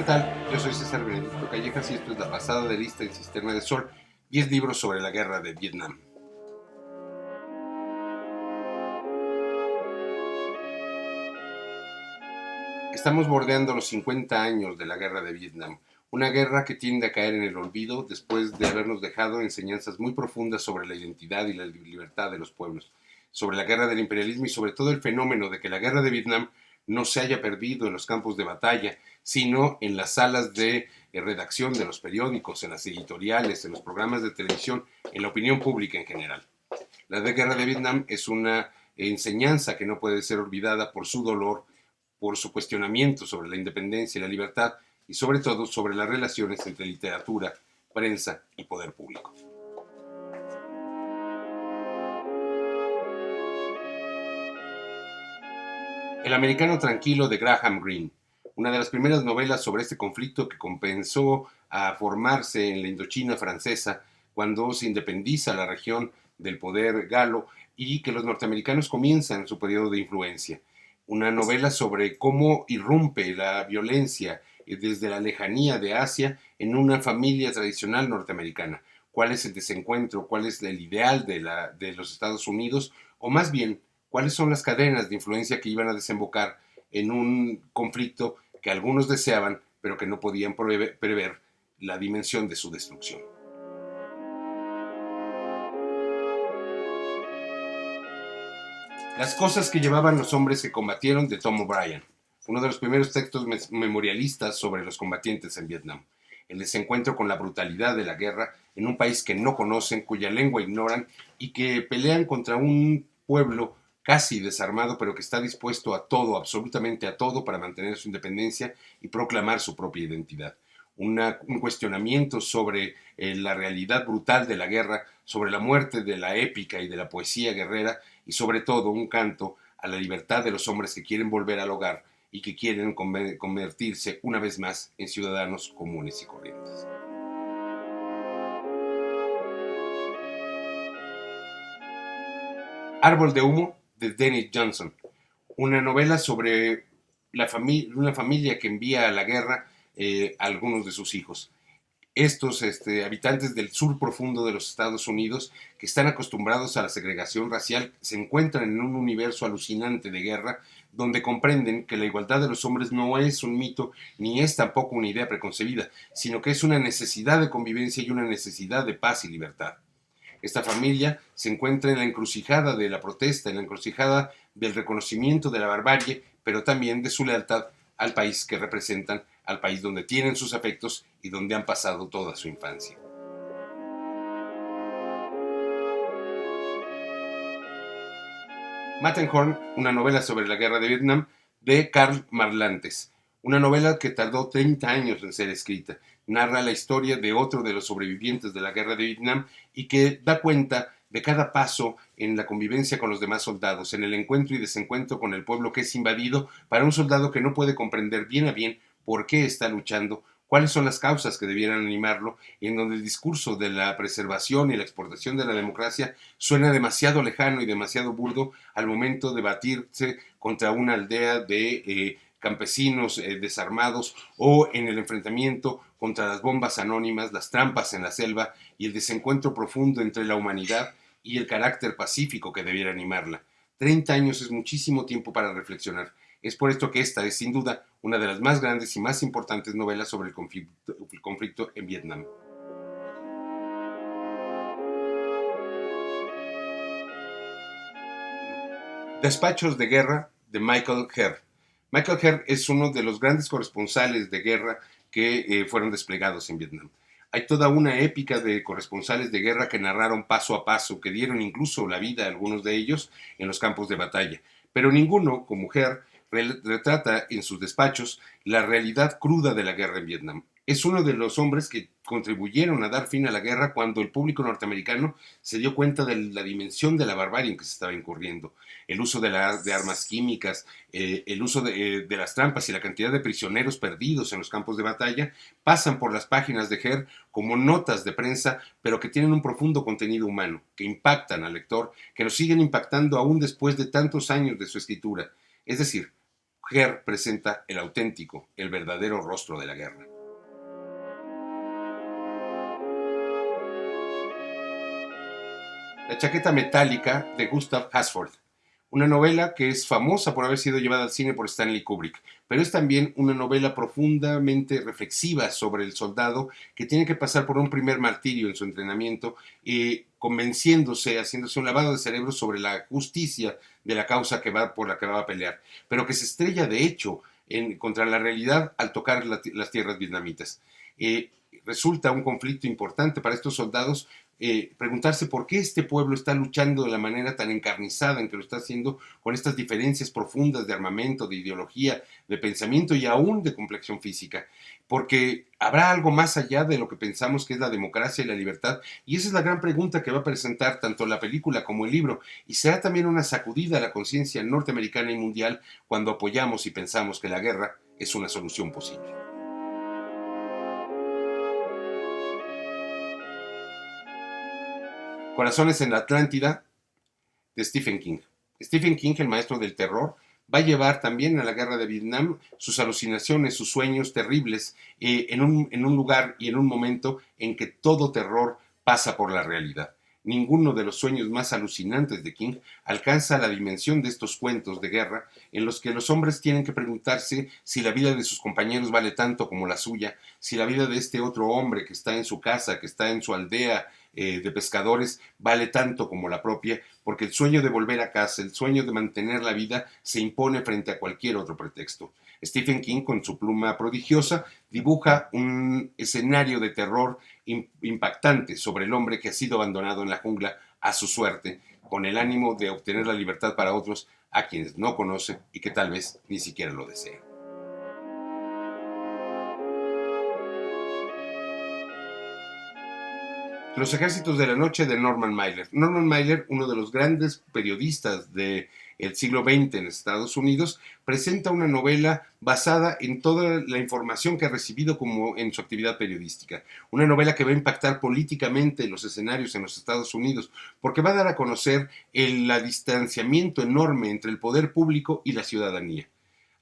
¿Qué tal? Yo soy César Benedicto Callejas y esto es la pasada de lista del Sistema de Sol, 10 libros sobre la guerra de Vietnam. Estamos bordeando los 50 años de la guerra de Vietnam, una guerra que tiende a caer en el olvido después de habernos dejado enseñanzas muy profundas sobre la identidad y la libertad de los pueblos, sobre la guerra del imperialismo y sobre todo el fenómeno de que la guerra de Vietnam no se haya perdido en los campos de batalla, sino en las salas de redacción de los periódicos, en las editoriales, en los programas de televisión, en la opinión pública en general. La guerra de Vietnam es una enseñanza que no puede ser olvidada por su dolor, por su cuestionamiento sobre la independencia y la libertad y sobre todo sobre las relaciones entre literatura, prensa y poder público. El americano tranquilo de Graham Greene, una de las primeras novelas sobre este conflicto que comenzó a formarse en la Indochina francesa cuando se independiza la región del poder galo y que los norteamericanos comienzan su periodo de influencia. Una novela sobre cómo irrumpe la violencia desde la lejanía de Asia en una familia tradicional norteamericana. ¿Cuál es el desencuentro? ¿Cuál es el ideal de los Estados Unidos? O más bien, ¿cuáles son las cadenas de influencia que iban a desembocar en un conflicto que algunos deseaban, pero que no podían prever la dimensión de su destrucción? Las cosas que llevaban los hombres que combatieron, de Tom O'Brien, uno de los primeros textos memorialistas sobre los combatientes en Vietnam. El desencuentro con la brutalidad de la guerra en un país que no conocen, cuya lengua ignoran y que pelean contra un pueblo casi desarmado, pero que está dispuesto a todo, absolutamente a todo, para mantener su independencia y proclamar su propia identidad. Un cuestionamiento sobre la realidad brutal de la guerra, sobre la muerte de la épica y de la poesía guerrera y sobre todo un canto a la libertad de los hombres que quieren volver al hogar y que quieren convertirse una vez más en ciudadanos comunes y corrientes. Árbol de humo, de Dennis Johnson, una novela sobre una familia que envía a la guerra a algunos de sus hijos. Estos habitantes del sur profundo de los Estados Unidos, que están acostumbrados a la segregación racial, se encuentran en un universo alucinante de guerra donde comprenden que la igualdad de los hombres no es un mito ni es tampoco una idea preconcebida, sino que es una necesidad de convivencia y una necesidad de paz y libertad. Esta familia se encuentra en la encrucijada de la protesta, en la encrucijada del reconocimiento de la barbarie, pero también de su lealtad al país que representan, al país donde tienen sus afectos y donde han pasado toda su infancia. Matterhorn, una novela sobre la guerra de Vietnam, de Karl Marlantes. Una novela que tardó 30 años en ser escrita. Narra la historia de otro de los sobrevivientes de la guerra de Vietnam y que da cuenta de cada paso en la convivencia con los demás soldados, en el encuentro y desencuentro con el pueblo que es invadido, para un soldado que no puede comprender bien a bien por qué está luchando, cuáles son las causas que debieran animarlo, y en donde el discurso de la preservación y la exportación de la democracia suena demasiado lejano y demasiado burdo al momento de batirse contra una aldea de campesinos desarmados o en el enfrentamiento contra las bombas anónimas, las trampas en la selva y el desencuentro profundo entre la humanidad y el carácter pacífico que debiera animarla. 30 años es muchísimo tiempo para reflexionar. Es por esto que esta es, sin duda, una de las más grandes y más importantes novelas sobre el conflicto en Vietnam. Despachos de guerra, de Michael Herr. Michael Herr es uno de los grandes corresponsales de guerra que fueron desplegados en Vietnam. Hay toda una épica de corresponsales de guerra que narraron paso a paso, que dieron incluso la vida a algunos de ellos en los campos de batalla. Pero ninguno, como Herr, retrata en sus despachos la realidad cruda de la guerra en Vietnam. Es uno de los hombres que contribuyeron a dar fin a la guerra cuando el público norteamericano se dio cuenta de la dimensión de la barbarie en que se estaba incurriendo. El uso de armas químicas, el uso de las trampas y la cantidad de prisioneros perdidos en los campos de batalla pasan por las páginas de Herr como notas de prensa, pero que tienen un profundo contenido humano, que impactan al lector, que nos siguen impactando aún después de tantos años de su escritura. Es decir, Her presenta el auténtico, el verdadero rostro de la guerra. La chaqueta metálica de Gustav Hasford, una novela que es famosa por haber sido llevada al cine por Stanley Kubrick, pero es también una novela profundamente reflexiva sobre el soldado que tiene que pasar por un primer martirio en su entrenamiento, convenciéndose, haciéndose un lavado de cerebro sobre la justicia de la causa por la que va a pelear, pero que se estrella de hecho contra la realidad al tocar las tierras vietnamitas. Resulta un conflicto importante para estos soldados, preguntarse por qué este pueblo está luchando de la manera tan encarnizada en que lo está haciendo, con estas diferencias profundas de armamento, de ideología, de pensamiento y aún de complexión física. Porque habrá algo más allá de lo que pensamos que es la democracia y la libertad, y esa es la gran pregunta que va a presentar tanto la película como el libro, y será también una sacudida a la conciencia norteamericana y mundial cuando apoyamos y pensamos que la guerra es una solución posible. Corazones en la Atlántida, de Stephen King. Stephen King, el maestro del terror, va a llevar también a la guerra de Vietnam sus alucinaciones, sus sueños terribles, en un lugar y en un momento en que todo terror pasa por la realidad. Ninguno de los sueños más alucinantes de King alcanza la dimensión de estos cuentos de guerra en los que los hombres tienen que preguntarse si la vida de sus compañeros vale tanto como la suya, si la vida de este otro hombre que está en su casa, que está en su aldea de pescadores, vale tanto como la propia, porque el sueño de volver a casa, el sueño de mantener la vida, se impone frente a cualquier otro pretexto. Stephen King, con su pluma prodigiosa, dibuja un escenario de terror impactante sobre el hombre que ha sido abandonado en la jungla a su suerte, con el ánimo de obtener la libertad para otros a quienes no conoce y que tal vez ni siquiera lo desean. Los ejércitos de la noche, de Norman Mailer. Norman Mailer, uno de los grandes periodistas del siglo XX en Estados Unidos, presenta una novela basada en toda la información que ha recibido como en su actividad periodística. Una novela que va a impactar políticamente los escenarios en los Estados Unidos, porque va a dar a conocer el distanciamiento enorme entre el poder público y la ciudadanía.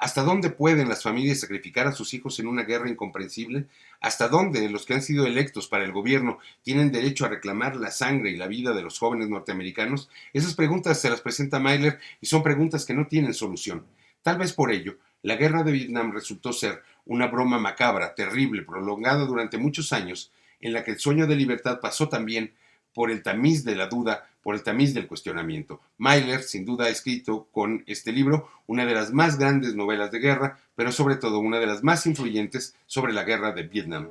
¿Hasta dónde pueden las familias sacrificar a sus hijos en una guerra incomprensible? ¿Hasta dónde los que han sido electos para el gobierno tienen derecho a reclamar la sangre y la vida de los jóvenes norteamericanos? Esas preguntas se las presenta Mailer y son preguntas que no tienen solución. Tal vez por ello, la guerra de Vietnam resultó ser una broma macabra, terrible, prolongada durante muchos años, en la que el sueño de libertad pasó también por el tamiz de la duda, por el tamiz del cuestionamiento. Mailer, sin duda, ha escrito con este libro una de las más grandes novelas de guerra, pero sobre todo una de las más influyentes sobre la guerra de Vietnam.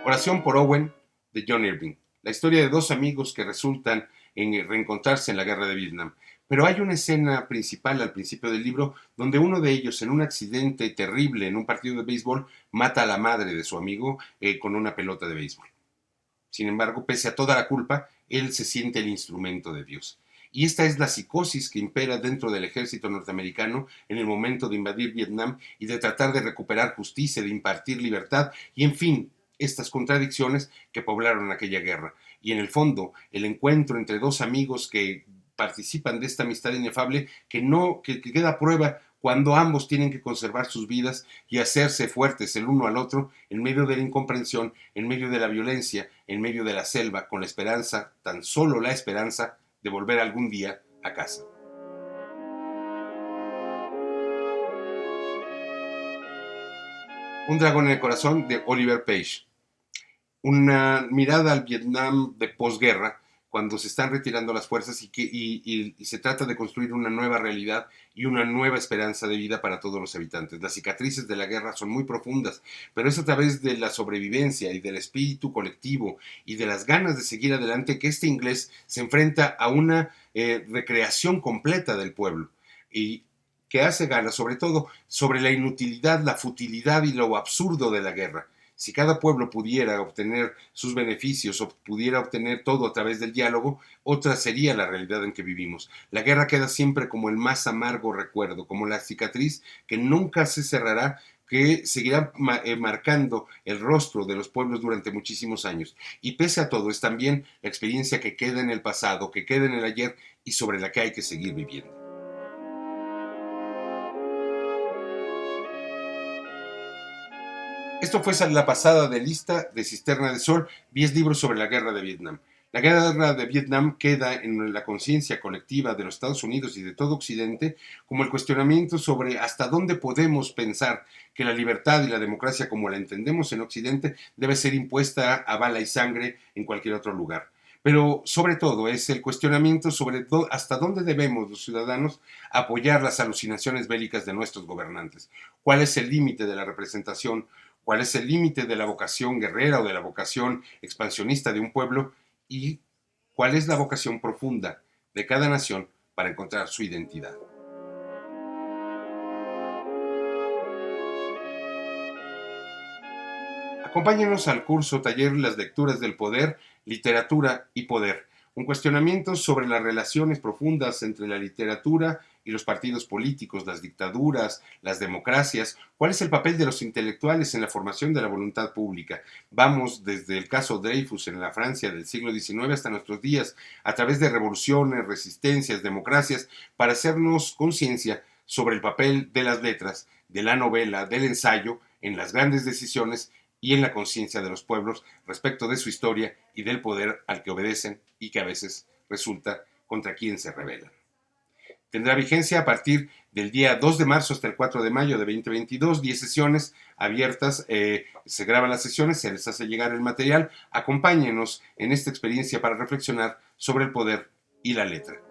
Oración por Owen, de John Irving. La historia de dos amigos que resultan en reencontrarse en la guerra de Vietnam. Pero hay una escena principal al principio del libro donde uno de ellos, en un accidente terrible en un partido de béisbol, mata a la madre de su amigo con una pelota de béisbol. Sin embargo, pese a toda la culpa, él se siente el instrumento de Dios. Y esta es la psicosis que impera dentro del ejército norteamericano en el momento de invadir Vietnam y de tratar de recuperar justicia, de impartir libertad y, en fin, estas contradicciones que poblaron aquella guerra. Y en el fondo, el encuentro entre dos amigos que participan de esta amistad inefable que queda a prueba cuando ambos tienen que conservar sus vidas y hacerse fuertes el uno al otro en medio de la incomprensión, en medio de la violencia, en medio de la selva, con la esperanza, tan solo la esperanza, de volver algún día a casa. Un dragón en el corazón, de Oliver Page. Una mirada al Vietnam de posguerra, cuando se están retirando las fuerzas y se trata de construir una nueva realidad y una nueva esperanza de vida para todos los habitantes. Las cicatrices de la guerra son muy profundas, pero es a través de la sobrevivencia y del espíritu colectivo y de las ganas de seguir adelante que este inglés se enfrenta a una recreación completa del pueblo y que hace gala sobre todo sobre la inutilidad, la futilidad y lo absurdo de la guerra. Si cada pueblo pudiera obtener sus beneficios o pudiera obtener todo a través del diálogo, otra sería la realidad en que vivimos. La guerra queda siempre como el más amargo recuerdo, como la cicatriz que nunca se cerrará, que seguirá marcando el rostro de los pueblos durante muchísimos años. Y pese a todo, es también la experiencia que queda en el pasado, que queda en el ayer y sobre la que hay que seguir viviendo. Esto fue la pasada de lista de Cisterna de Sol, 10 libros sobre la guerra de Vietnam. La guerra de Vietnam queda en la conciencia colectiva de los Estados Unidos y de todo Occidente como el cuestionamiento sobre hasta dónde podemos pensar que la libertad y la democracia como la entendemos en Occidente debe ser impuesta a bala y sangre en cualquier otro lugar. Pero sobre todo es el cuestionamiento sobre hasta dónde debemos los ciudadanos apoyar las alucinaciones bélicas de nuestros gobernantes. ¿Cuál es el límite de la representación? ¿Cuál es el límite de la vocación guerrera o de la vocación expansionista de un pueblo? ¿Y cuál es la vocación profunda de cada nación para encontrar su identidad? Acompáñenos al curso taller Las lecturas del poder, literatura y poder, un cuestionamiento sobre las relaciones profundas entre la literatura y los partidos políticos, las dictaduras, las democracias, cuál es el papel de los intelectuales en la formación de la voluntad pública. Vamos desde el caso Dreyfus en la Francia del siglo XIX hasta nuestros días, a través de revoluciones, resistencias, democracias, para hacernos conciencia sobre el papel de las letras, de la novela, del ensayo, en las grandes decisiones y en la conciencia de los pueblos respecto de su historia y del poder al que obedecen y que a veces resulta contra quien se rebelan. Tendrá vigencia a partir del día 2 de marzo hasta el 4 de mayo de 2022, 10 sesiones abiertas, se graban las sesiones, se les hace llegar el material. Acompáñenos en esta experiencia para reflexionar sobre el poder y la letra.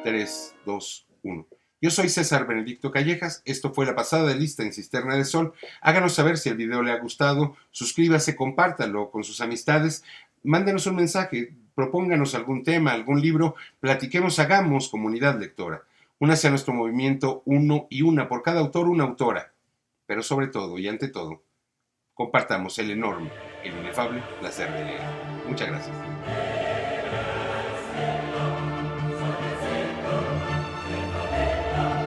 3, 2, 1. Yo soy César Benedicto Callejas, esto fue la pasada de lista en Cisterna de Sol. Háganos saber si el video le ha gustado, suscríbase, compártalo con sus amistades, mándenos un mensaje, propónganos algún tema, algún libro, platiquemos, hagamos comunidad lectora. Únase a nuestro movimiento uno y una, por cada autor una autora. Pero sobre todo y ante todo, compartamos el enorme, el inefable placer de leer. Muchas gracias.